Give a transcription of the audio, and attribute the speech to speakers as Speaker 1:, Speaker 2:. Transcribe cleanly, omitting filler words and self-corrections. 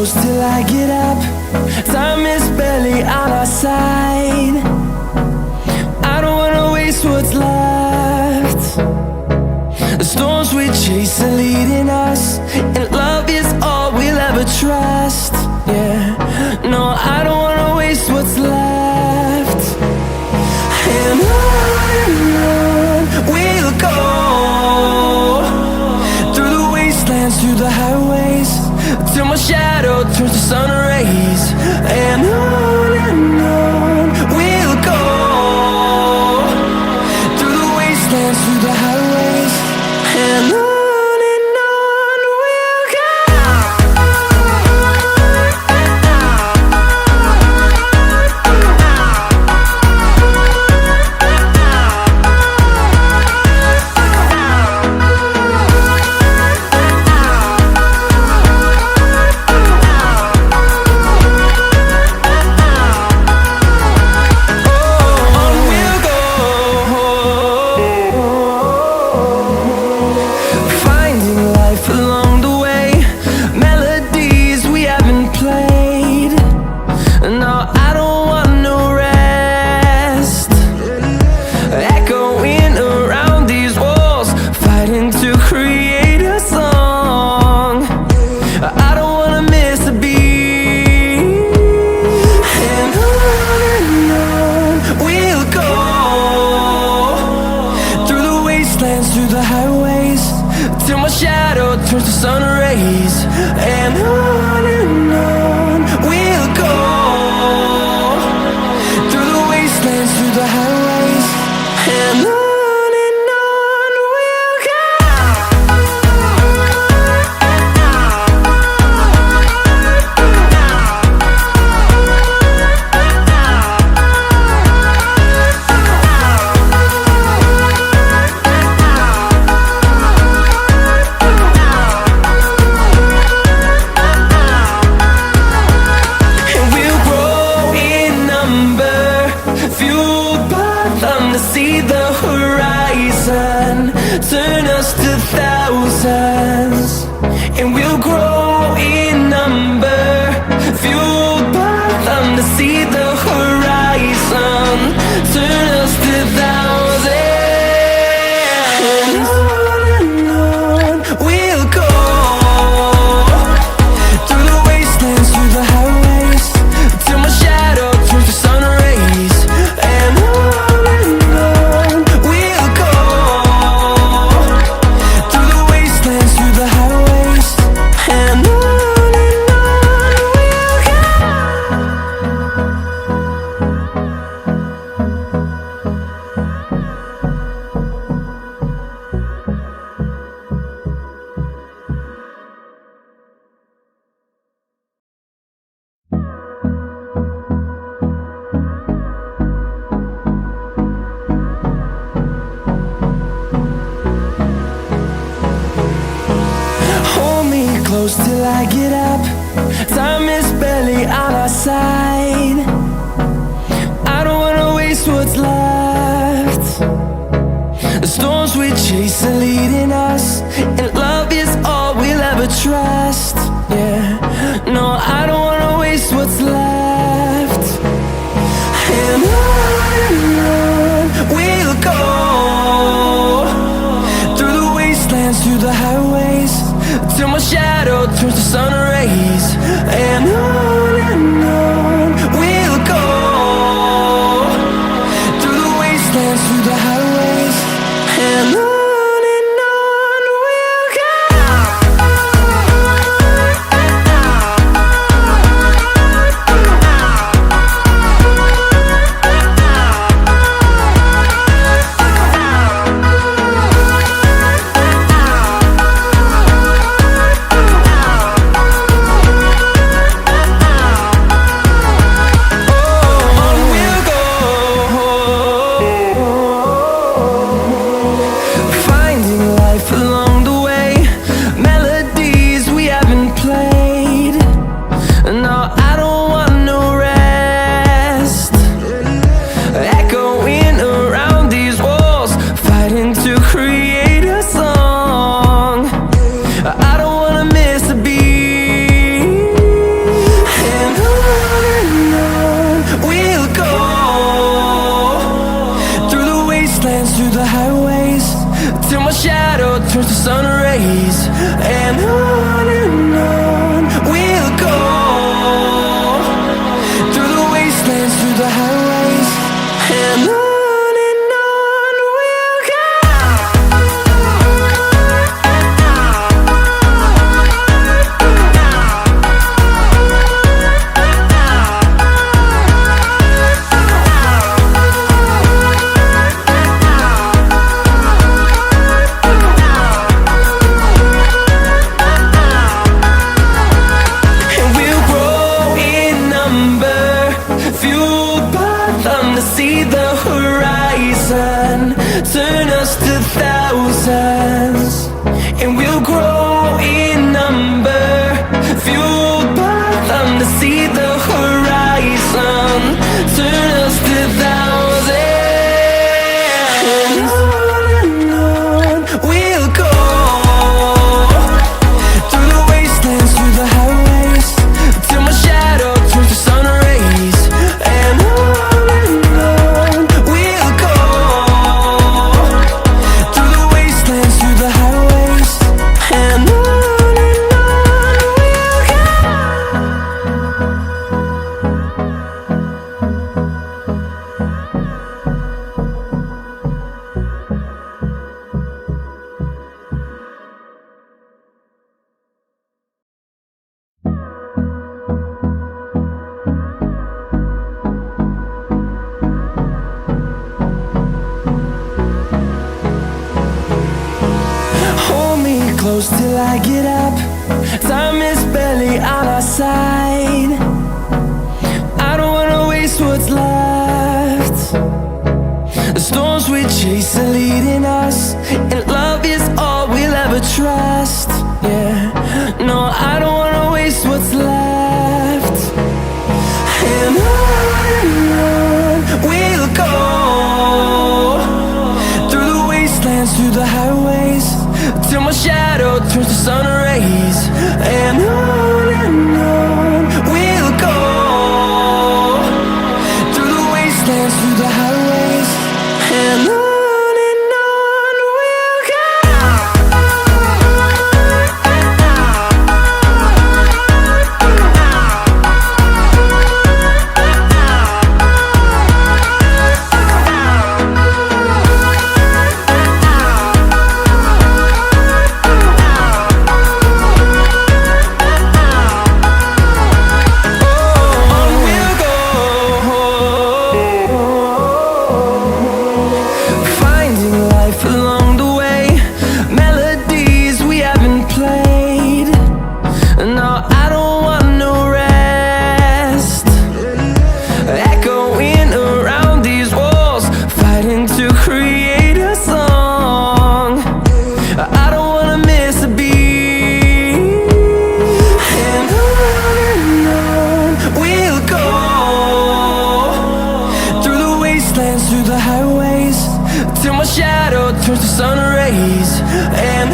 Speaker 1: close till I get up. Time is barely on our side. I don't wanna waste what's left. The storms we chase are leading us, and love is all we'll ever trust. Yeah, no, I don't wanna waste what's left. And on we'll go, through the wastelands, through the highways, till my shadow turns to sun rays. And on we'll go, through the wastelands, through the highways, and on we'll go. Through the highways, till my shadow turns to sun rays. And on we'll go, through the wastelands, through the highways, and on we'll go. See the horizon, turn us to thousands, and we'll grow in number, fueled by them to see the horizon, turn us to thousands. And on we'll go, through the wastelands, through the highways, till my shadow turns to sun rays. And close till I get up. Time is barely on our side. I don't wanna waste what's left. The storms we chase are leading us, and love is all we'll ever trust. Yeah, no, I don't wanna waste what's left. And on we'll go, through the wastelands, through the highways, till my shadow turns to sun rays. And on we'll the highways, and on we'll go. See the horizon, turn us to thousands, and we'll grow in number, fueled by them to see the horizon, turn us to thousands, and on we'll go, through the wastelands, through the highways, till my shadow turns to sun rays, and on close till I get up. Time is barely on our side. I don't wanna waste what's left. The storms we chase are leading us, and love is all we'll ever trust. Yeah, no, I don't wanna waste what's left. And on we'll go, through the wastelands, through the highways, till my shadow turns to sun rays, and on we'll go, through the wastelands, through the highways, and on we'll go. Through the highways, till my shadow turns to sun rays, and